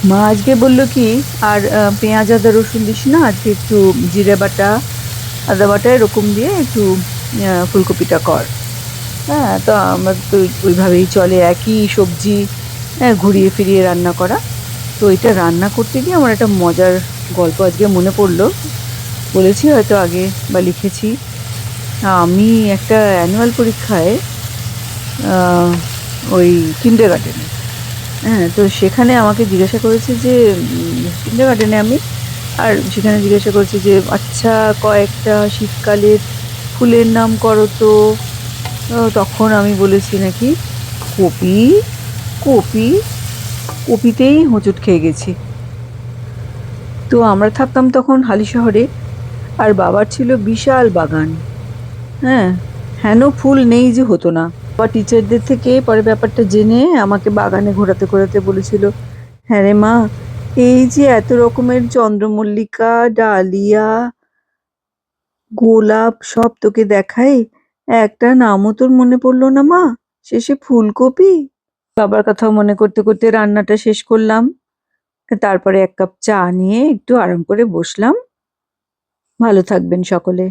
মা আজকে বলল কি, আর পেঁয়াজ আদা রসুন দিস না, আজকে একটু জিরে বাটা আদা বাটা এরকম দিয়ে একটু ফুলকপিটা কর। হ্যাঁ, তো আমার তো ওইভাবেই চলে, একই সবজি ঘুরিয়ে ফিরিয়ে রান্না করা। তো এটা রান্না করতে গিয়ে আমার একটা মজার গল্প আজকে মনে পড়লো। বলেছি হয়তো আগে বা লিখেছি। আমি একটা অ্যানুয়াল পরীক্ষায় আহ, ওই কিন্ডারগার্টেনে, হ্যাঁ, তো সেখানে আমাকে জিজ্ঞাসা করেছে যে কিন্ডারগার্টেনে আমি, আর সেখানে জিজ্ঞাসা করেছে যে আচ্ছা, কয়েকটা শীতকালের ফুলের নাম করো তো। তখন আমি বলেছি নাকি কপি, কপি, কপিতেই হোঁচট খেয়ে গেছি। তো আমরা থাকতাম তখন হালিশহরে, আর বাবার ছিল বিশাল বাগান। হ্যাঁ, হেন ফুল নেই যে হতো না। বা টিচারদের থেকে পরে ব্যাপারটা জেনে আমাকে বাগানে ঘোরাতে ঘোরাতে বলেছিল, হ্যাঁ রে মা, এই যে এত রকমের চন্দ্রমল্লিকা, ডালিয়া, গোলাপ সব তোকে দেখাই, একটা নামও তোর মনে পড়লো না মা, শেষে ফুলকপি। বাবার কথা মনে করতে করতে রান্নাটা শেষ করলাম। তারপরে এক কাপ চা নিয়ে একটু আরাম করে বসলাম। ভালো থাকবেন সকলে।